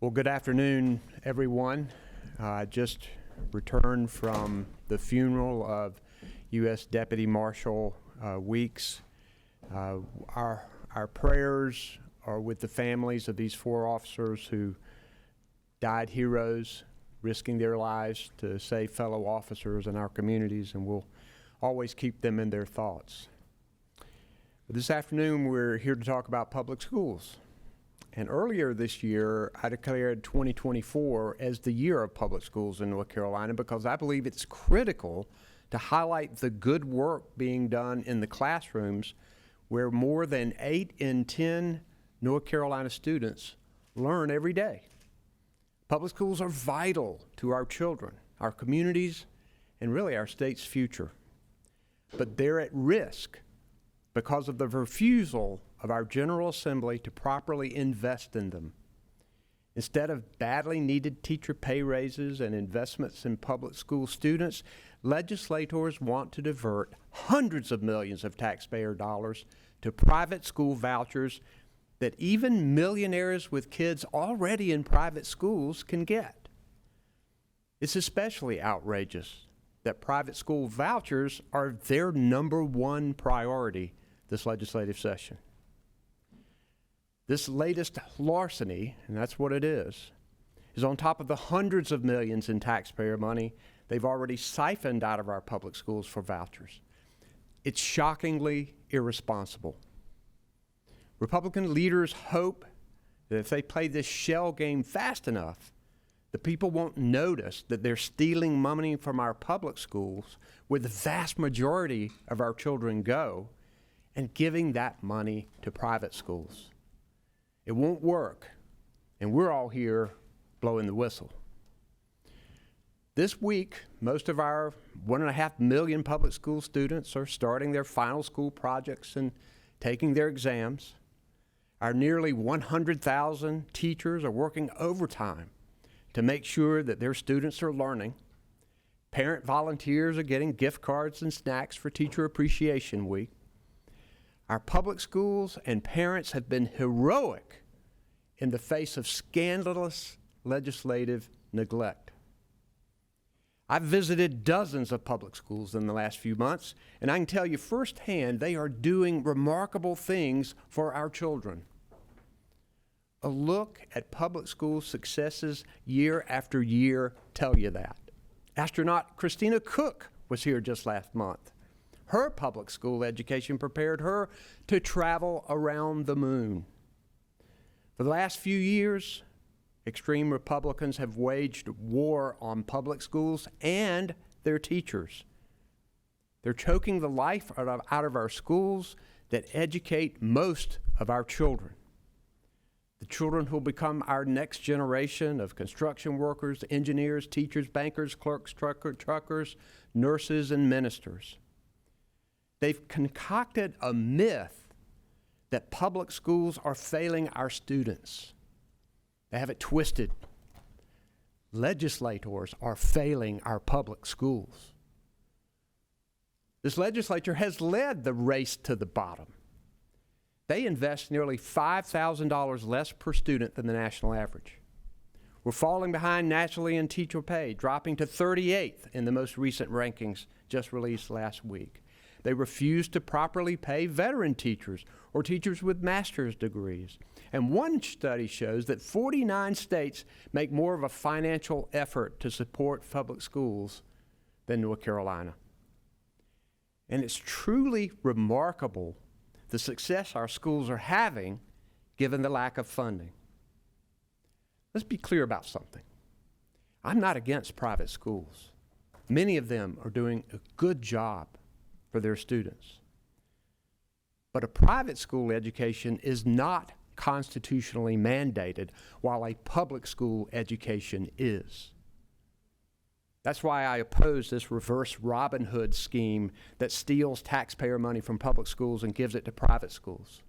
Well, good afternoon, everyone. I just returned from the funeral of U.S. Deputy Marshal Weeks. Our prayers are with the families of these four officers who died heroes, risking their lives to save fellow officers in our communities, and we'll always keep them in their thoughts. But this afternoon, we're here to talk about public schools. And earlier this year, I declared 2024 as the year of public schools in North Carolina because I believe it's critical to highlight the good work being done in the classrooms where more than 8 in 10 North Carolina students learn every day. Public schools are vital to our children, our communities, and really our state's future. But they're at risk because of the refusal of our General Assembly to properly invest in them. Instead of badly needed teacher pay raises and investments in public school students, legislators want to divert hundreds of millions of taxpayer dollars to private school vouchers that even millionaires with kids already in private schools can get. It's especially outrageous that private school vouchers are their #1 priority this legislative session. This latest larceny, and that's what it is on top of the hundreds of millions in taxpayer money they've already siphoned out of our public schools for vouchers. It's shockingly irresponsible. Republican leaders hope that if they play this shell game fast enough, the people won't notice that they're stealing money from our public schools, where the vast majority of our children go, and giving that money to private schools. It won't work, and we're all here blowing the whistle. This week, most of our 1.5 million public school students are starting their final school projects and taking their exams. Our nearly 100,000 teachers are working overtime to make sure that their students are learning. Parent volunteers are getting gift cards and snacks for Teacher Appreciation Week. Our public schools and parents have been heroic in the face of scandalous legislative neglect. I've visited dozens of public schools in the last few months, and I can tell you firsthand they are doing remarkable things for our children. A look at public school successes year after year tell you that. Astronaut Christina Cook was here just last month. Her public school education prepared her to travel around the moon. For the last few years, extreme Republicans have waged war on public schools and their teachers. They're choking the life out of our schools that educate most of our children. The children who will become our next generation of construction workers, engineers, teachers, bankers, clerks, truckers, nurses, and ministers. They've concocted a myth that public schools are failing our students. They have it twisted. Legislators are failing our public schools. This legislature has led the race to the bottom. They invest nearly $5,000 less per student than the national average. We're falling behind nationally in teacher pay, dropping to 38th in the most recent rankings just released last week. They refuse to properly pay veteran teachers or teachers with master's degrees. And one study shows that 49 states make more of a financial effort to support public schools than North Carolina. And it's truly remarkable the success our schools are having given the lack of funding. Let's be clear about something. I'm not against private schools. Many of them are doing a good job for their students. But a private school education is not constitutionally mandated, while a public school education is. That's why I oppose this reverse Robin Hood scheme that steals taxpayer money from public schools and gives it to private schools.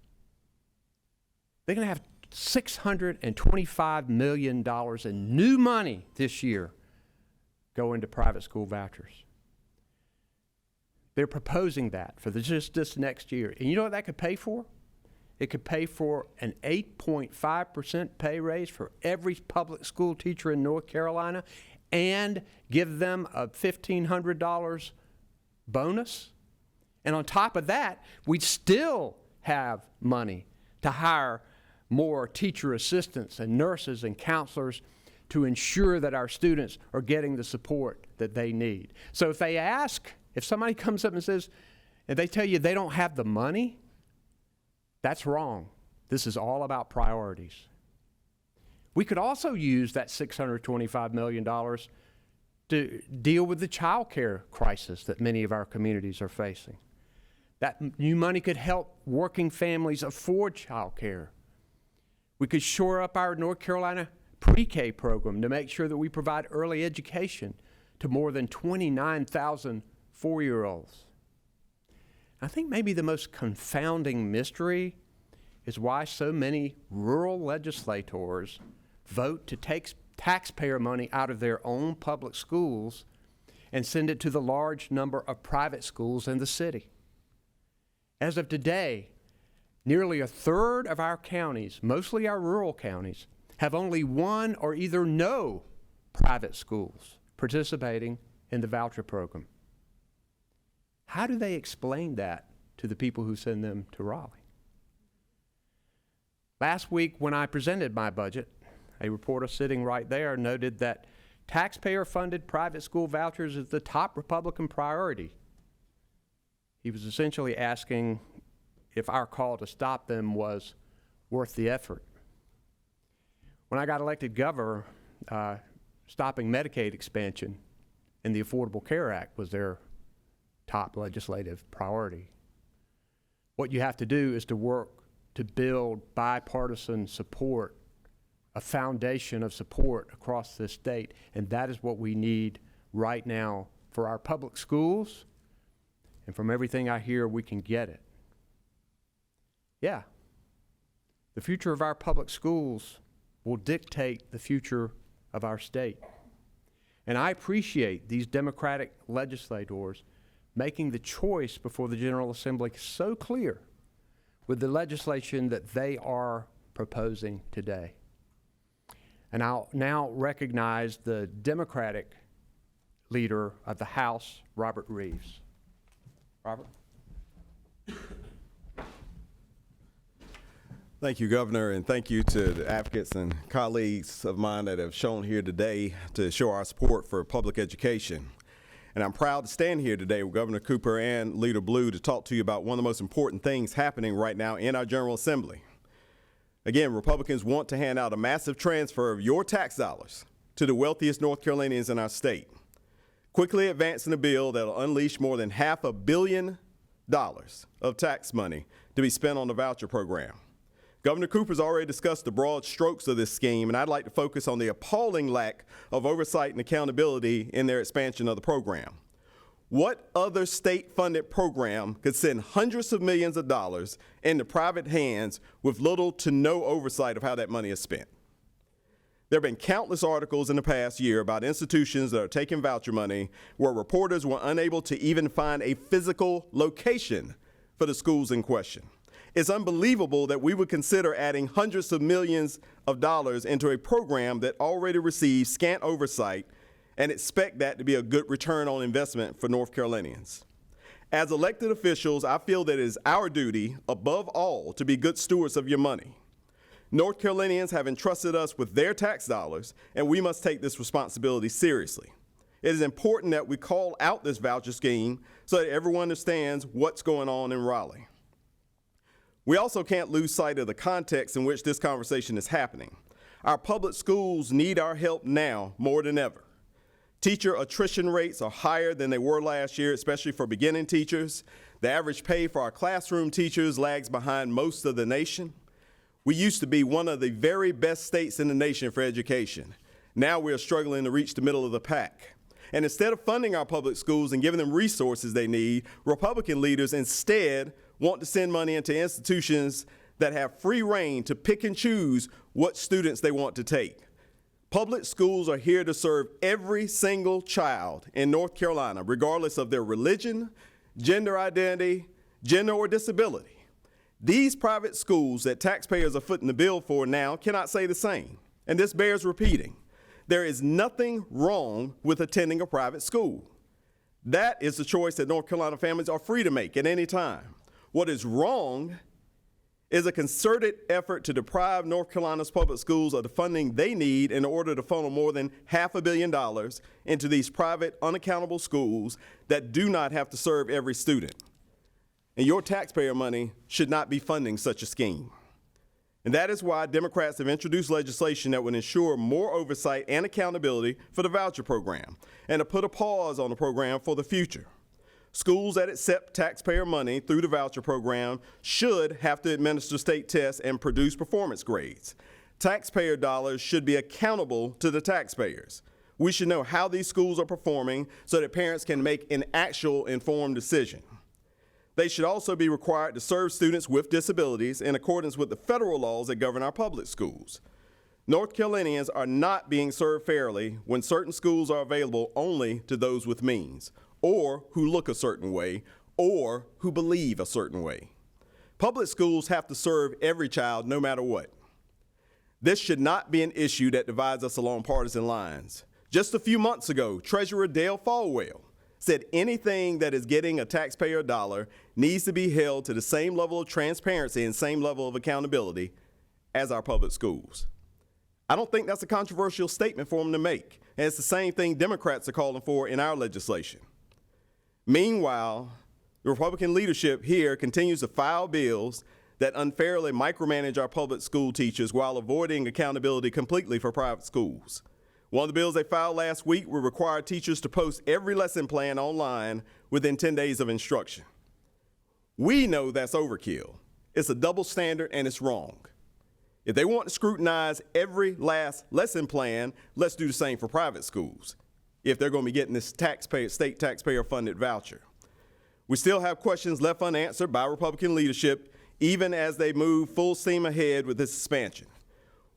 They're going to have $625 million in new money this year go into private school vouchers. They're proposing that for just this next year. And you know what that could pay for? it could pay for an 8.5% pay raise for every public school teacher in North Carolina and give them a $1,500 bonus. And on top of that, we'd still have money to hire more teacher assistants and nurses and counselors to ensure that our students are getting the support that they need. So if somebody comes up and says, and they tell you they don't have the money, that's wrong. This is all about priorities. We could also use that $625 million to deal with the child care crisis that many of our communities are facing. That new money could help working families afford child care. We could shore up our North Carolina pre-K program to make sure that we provide early education to more than 29,000 four-year-olds. I think maybe the most confounding mystery is why so many rural legislators vote to take taxpayer money out of their own public schools and send it to the large number of private schools in the city. As of today, nearly a third of our counties, mostly our rural counties, have only one or either no private schools participating in the voucher program. How do they explain that to the people who send them to Raleigh? Last week when I presented my budget, a reporter sitting right there noted that taxpayer-funded private school vouchers is the top Republican priority. He was essentially asking if our call to stop them was worth the effort. When I got elected governor, stopping Medicaid expansion and the Affordable Care Act was their top legislative priority. What you have to do is to work to build bipartisan support, a foundation of support across this state, and that is what we need right now for our public schools, and from everything I hear, we can get it. Yeah, the future of our public schools will dictate the future of our state. And I appreciate these Democratic legislators making the choice before the General Assembly so clear with the legislation that they are proposing today. And I'll now recognize the Democratic leader of the House, Robert Reives. Robert? Thank you, Governor, and thank you to the advocates and colleagues of mine that have shown here today to show our support for public education. And I'm proud to stand here today with Governor Cooper and Leader Blue to talk to you about one of the most important things happening right now in our General Assembly. Again, Republicans want to hand out a massive transfer of your tax dollars to the wealthiest North Carolinians in our state, quickly advancing a bill that will unleash more than $500 million of tax money to be spent on the voucher program. Governor Cooper's already discussed the broad strokes of this scheme, and I'd like to focus on the appalling lack of oversight and accountability in their expansion of the program. What other state-funded program could send hundreds of millions of dollars into private hands with little to no oversight of how that money is spent? There have been countless articles in the past year about institutions that are taking voucher money where reporters were unable to even find a physical location for the schools in question. It's unbelievable that we would consider adding hundreds of millions of dollars into a program that already receives scant oversight and expect that to be a good return on investment for North Carolinians. As elected officials, I feel that it is our duty, above all, to be good stewards of your money. North Carolinians have entrusted us with their tax dollars, and we must take this responsibility seriously. It is important that we call out this voucher scheme so that everyone understands what's going on in Raleigh. We also can't lose sight of the context in which this conversation is happening. Our public schools need our help now more than ever. Teacher attrition rates are higher than they were last year, especially for beginning teachers. The average pay for our classroom teachers lags behind most of the nation. We used to be one of the very best states in the nation for education. Now we're struggling to reach the middle of the pack. And instead of funding our public schools and giving them resources they need, Republican leaders instead want to send money into institutions that have free rein to pick and choose what students they want to take. Public schools are here to serve every single child in North Carolina, regardless of their religion, gender identity, gender or disability. These private schools that taxpayers are footing the bill for now cannot say the same, and this bears repeating. There is nothing wrong with attending a private school. That is the choice that North Carolina families are free to make at any time. What is wrong is a concerted effort to deprive North Carolina's public schools of the funding they need in order to funnel more than $500 million into these private, unaccountable schools that do not have to serve every student. And your taxpayer money should not be funding such a scheme. And that is why Democrats have introduced legislation that would ensure more oversight and accountability for the voucher program and to put a pause on the program for the future. Schools that accept taxpayer money through the voucher program should have to administer state tests and produce performance grades. Taxpayer dollars should be accountable to the taxpayers. We should know how these schools are performing so that parents can make an actual informed decision. They should also be required to serve students with disabilities in accordance with the federal laws that govern our public schools. North Carolinians are not being served fairly when certain schools are available only to those with means, or who look a certain way, or who believe a certain way. Public schools have to serve every child no matter what. This should not be an issue that divides us along partisan lines. Just a few months ago, Treasurer Dale Falwell said anything that is getting a taxpayer dollar needs to be held to the same level of transparency and same level of accountability as our public schools. I don't think that's a controversial statement for him to make, and it's the same thing Democrats are calling for in our legislation. Meanwhile, the Republican leadership here continues to file bills that unfairly micromanage our public school teachers while avoiding accountability completely for private schools. One of the bills they filed last week would require teachers to post every lesson plan online within 10 days of instruction. We know that's overkill. It's a double standard and it's wrong. If they want to scrutinize every last lesson plan, let's do the same for private schools if they're going to be getting this state taxpayer-funded voucher. We still have questions left unanswered by Republican leadership, even as they move full steam ahead with this expansion.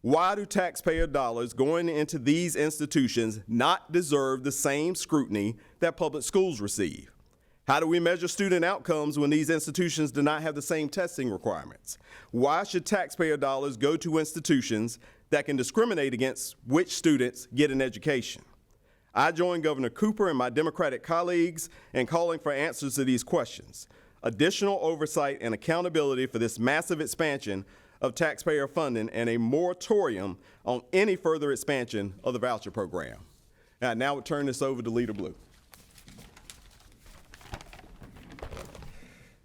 Why do taxpayer dollars going into these institutions not deserve the same scrutiny that public schools receive? How do we measure student outcomes when these institutions do not have the same testing requirements? Why should taxpayer dollars go to institutions that can discriminate against which students get an education? I join Governor Cooper and my Democratic colleagues in calling for answers to these questions. Additional oversight and accountability for this massive expansion of taxpayer funding and a moratorium on any further expansion of the voucher program. And I now would turn this over to Leader Blue.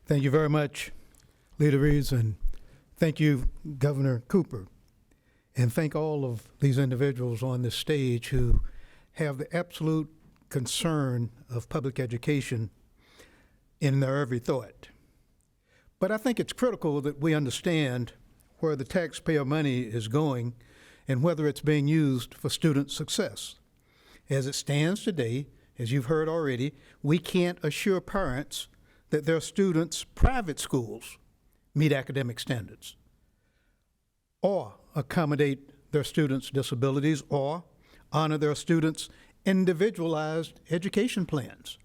Thank you very much, Leader Reives, and thank you, Governor Cooper. And thank all of these individuals on this stage who have the absolute concern of public education in their every thought. But I think it's critical that we understand where the taxpayer money is going and whether it's being used for student success. As it stands today, as you've heard already, we can't assure parents that their students' private schools meet academic standards or accommodate their students' disabilities or honor their students' individualized education plans.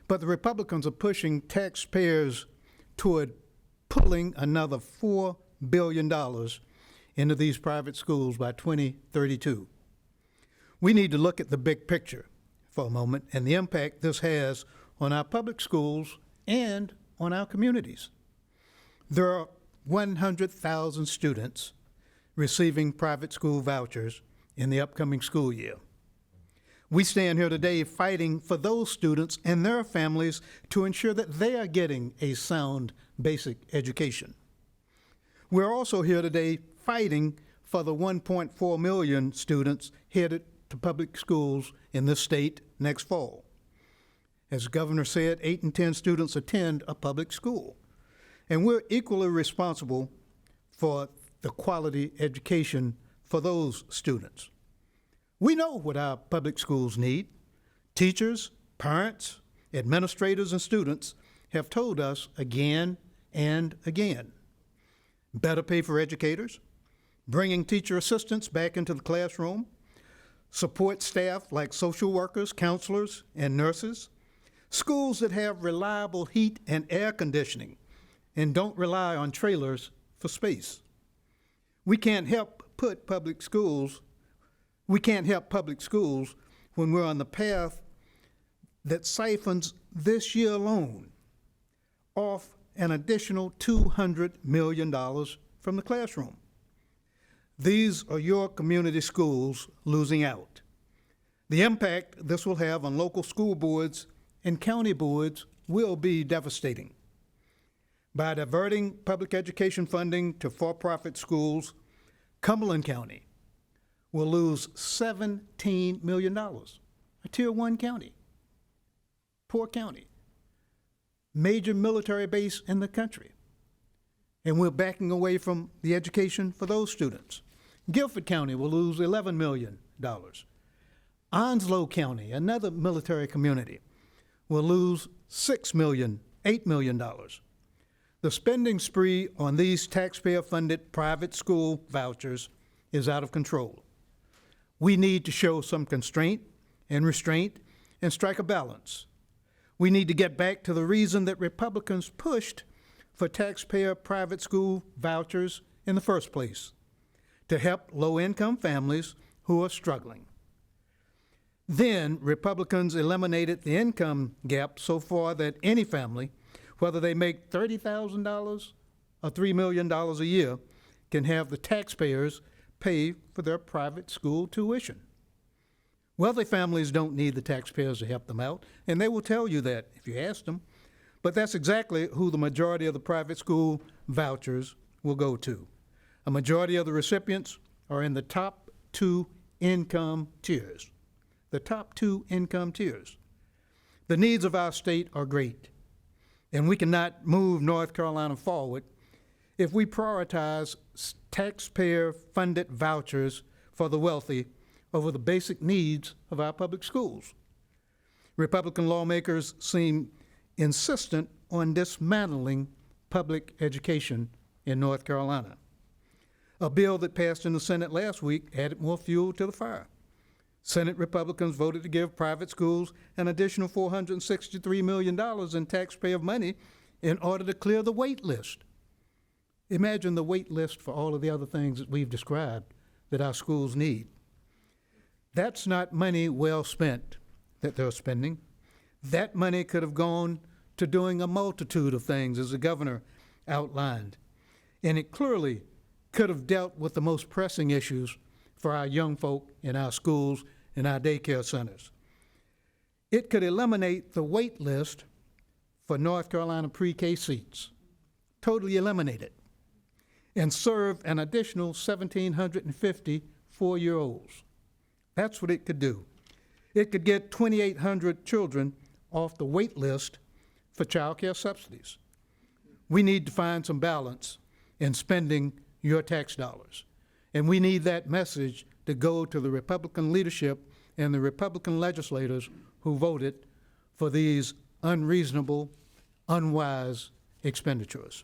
But the Republicans are pushing taxpayers toward pulling another $4 billion into these private schools by 2032. We need to look at the big picture for a moment and the impact this has on our public schools and on our communities. There are 100,000 students receiving private school vouchers in the upcoming school year. We stand here today fighting for those students and their families to ensure that they are getting a sound basic education. We're also here today fighting for the 1.4 million students headed to public schools in this state next fall. As the governor said, 8 in 10 students attend a public school, and we're equally responsible for the quality education for those students. We know what our public schools need. Teachers, parents, administrators, and students have told us again and again. Better pay for educators, bringing teacher assistants back into the classroom, support staff like social workers, counselors, and nurses, schools that have reliable heat and air conditioning, and don't rely on trailers for space. We can't help public schools when we're on the path that siphons this year alone off an additional $200 million from the classroom. These are your community schools losing out. The impact this will have on local school boards and county boards will be devastating. By diverting public education funding to for-profit schools, Cumberland County will lose $17 million, a Tier 1 county, poor county, major military base in the country. And we're backing away from the education for those students. Guilford County will lose $11 million. Onslow County, another military community, will lose $8 million. The spending spree on these taxpayer-funded private school vouchers is out of control. We need to show some constraint and restraint and strike a balance. We need to get back to the reason that Republicans pushed for taxpayer private school vouchers in the first place, to help low-income families who are struggling. Then Republicans eliminated the income gap so far that any family, whether they make $30,000 or $3 million a year, can have the taxpayers pay for their private school tuition. Wealthy families don't need the taxpayers to help them out, and they will tell you that if you ask them. But that's exactly who the majority of the private school vouchers will go to. A majority of the recipients are in the top two income tiers. The top two income tiers. The needs of our state are great, and we cannot move North Carolina forward if we prioritize taxpayer-funded vouchers for the wealthy over the basic needs of our public schools. Republican lawmakers seem insistent on dismantling public education in North Carolina. A bill that passed in the Senate last week added more fuel to the fire. Senate Republicans voted to give private schools an additional $463 million in taxpayer money in order to clear the wait list. Imagine the wait list for all of the other things that we've described that our schools need. That's not money well spent that they're spending. That money could have gone to doing a multitude of things, as the governor outlined. And it clearly could have dealt with the most pressing issues for our young folk in our schools and our daycare centers. It could eliminate the wait list for North Carolina pre-K seats, totally eliminate it, and serve an additional 1,750 four-year-olds. That's what it could do. It could get 2,800 children off the wait list for child care subsidies. We need to find some balance in spending your tax dollars. And we need that message to go to the Republican leadership and the Republican legislators who voted for these unreasonable, unwise expenditures.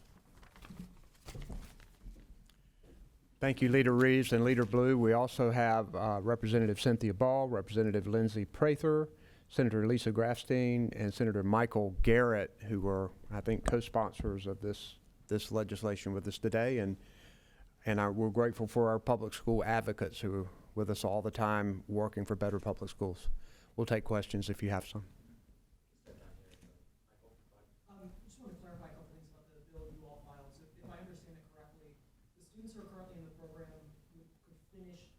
Thank you, Leader Reives and Leader Blue. We also have Representative Cynthia Ball, Representative Lindsey Prather, Senator Lisa Grafstein, and Senator Michael Garrett, who are, I think, co-sponsors of this legislation with us today. And we're grateful for our public school advocates who are with us all the time working for better public schools. We'll take questions if you have some. Just want to clarify a couple things about the bill you all filed. So if I understand it correctly, the students who are currently in the program could finish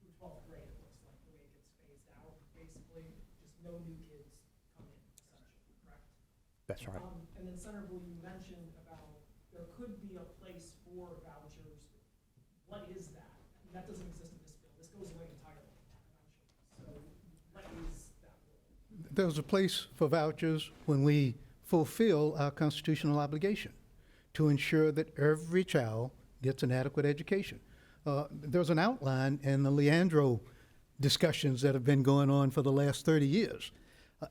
through 12th grade, it looks like, the way it gets phased out. Basically, just no new kids come in, essentially, correct? That's right. And then Senator Blue, you mentioned about there could be a place for vouchers. What is that? And that doesn't exist in this bill. This goes away entirely, eventually. So what is that rule? There's a place for vouchers when we fulfill our constitutional obligation to ensure that every child gets an adequate education. There's an outline in the Leandro discussions that have been going on for the last 30 years,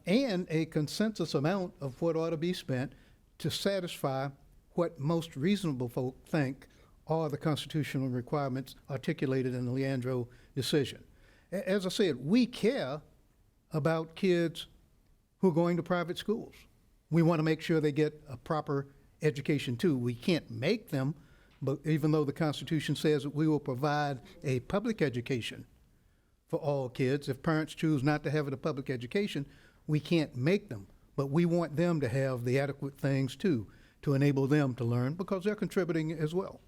and a consensus amount of what ought to be spent to satisfy what most reasonable folk think are the constitutional requirements articulated in the Leandro decision. As I said, we care about kids who are going to private schools. We want to make sure they get a proper education too. We can't make them, but even though the Constitution says that we will provide a public education for all kids, if parents choose not to have a public education, we can't make them. But we want them to have the adequate things too, to enable them to learn, because they're contributing as well.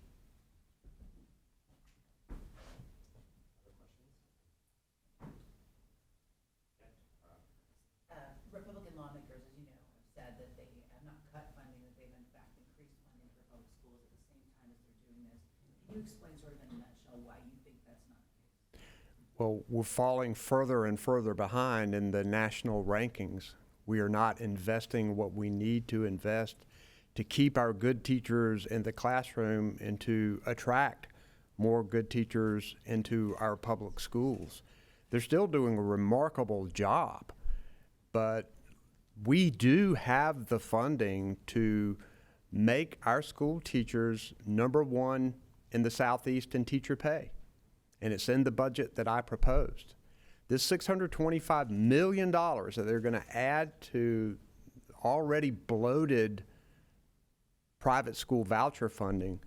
Republican lawmakers, as you know, have said that they have not cut funding, that they've in fact increased funding for public schools at the same time as they're doing this. Can you explain sort of in a nutshell why you think that's not the case? Well, we're falling further and further behind in the national rankings. We are not investing what we need to invest to keep our good teachers in the classroom and to attract more good teachers into our public schools. They're still doing a remarkable job, but we do have the funding to make our school teachers #1 in the Southeast in teacher pay. And it's in the budget that I proposed. This $625 million that they're going to add to already bloated private school voucher funding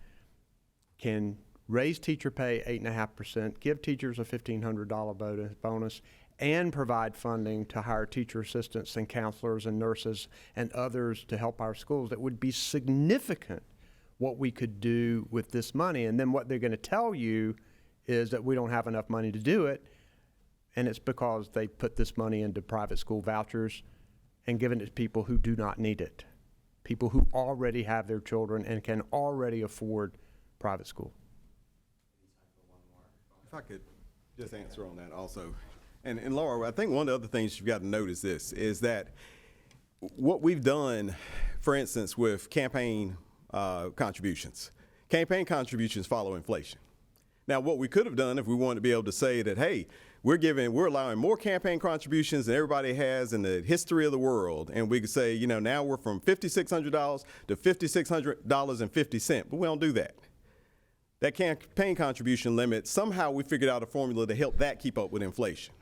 can raise teacher pay 8.5%, give teachers a $1,500 bonus, and provide funding to hire teacher assistants and counselors and nurses and others to help our schools. That would be significant what we could do with this money. And then what they're going to tell you is that we don't have enough money to do it, and it's because they put this money into private school vouchers and given it to people who do not need it, people who already have their children and can already afford private school. If I could just answer on that also. And Laura, I think one of the other things you've got to notice this is that what we've done, for instance, with campaign contributions follow inflation. Now, what we could have done if we wanted to be able to say that, hey, we're allowing more campaign contributions than everybody has in the history of the world, and we could say, you know, now we're from $5,600 to $5,600.50, but we don't do that. That campaign contribution limit, somehow we figured out a formula to help that keep up with inflation.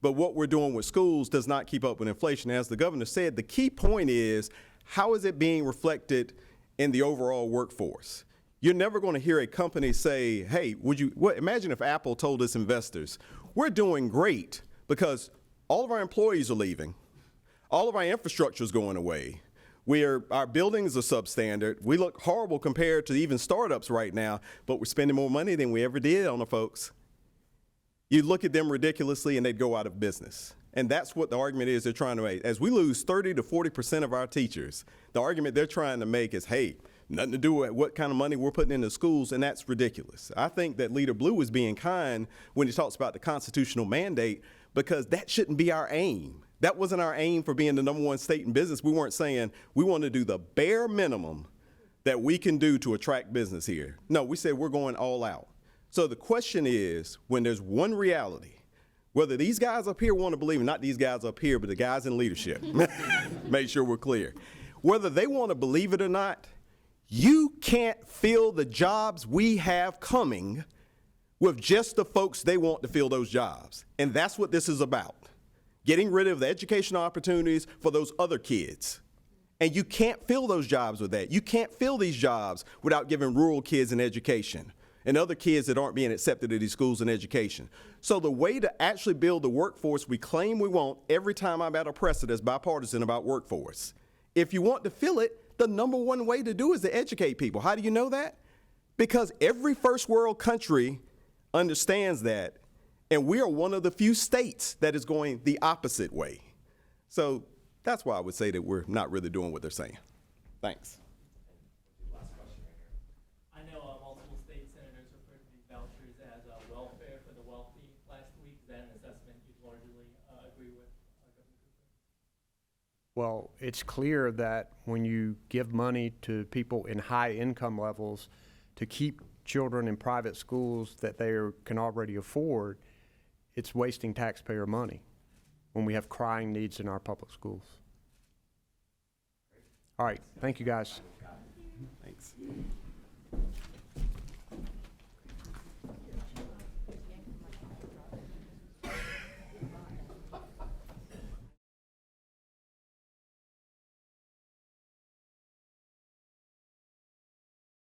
But what we're doing with schools does not keep up with inflation. As the governor said, the key point is, how is it being reflected in the overall workforce? You're never going to hear a company say, hey, imagine if Apple told its investors, we're doing great because all of our employees are leaving, all of our infrastructure is going away, our buildings are substandard, we look horrible compared to even startups right now, but we're spending more money than we ever did on the folks. You look at them ridiculously and they'd go out of business. And that's what the argument is they're trying to make. As we lose 30 to 40% of our teachers, the argument they're trying to make is, hey, nothing to do with what kind of money we're putting into schools, and that's ridiculous. I think that Leader Blue is being kind when he talks about the constitutional mandate, because that shouldn't be our aim. That wasn't our aim for being the #1 state in business. We weren't saying we want to do the bare minimum that we can do to attract business here. No, we said we're going all out. So the question is, when there's one reality, whether these guys up here want to believe, not these guys up here, but the guys in leadership, make sure we're clear, whether they want to believe it or not, you can't fill the jobs we have coming with just the folks they want to fill those jobs. And that's what this is about, getting rid of the educational opportunities for those other kids. And you can't fill those jobs with that. You can't fill these jobs without giving rural kids an education and other kids that aren't being accepted at these schools in education. So the way to actually build the workforce we claim we want, every time I'm at a precedent that's bipartisan about workforce, if you want to fill it, the #1 way to do is to educate people. How do you know that? Because every first world country understands that, and we are one of the few states that is going the opposite way. So that's why I would say that we're not really doing what they're saying. Thanks. Last question right here. I know multiple state senators referred to these vouchers as welfare for the wealthy last week. Is that an assessment you'd largely agree with, Governor Cooper? Well, it's clear that when you give money to people in high income levels to keep children in private schools that they can already afford, it's wasting taxpayer money when we have crying needs in our public schools. All right, thank you guys. Thanks.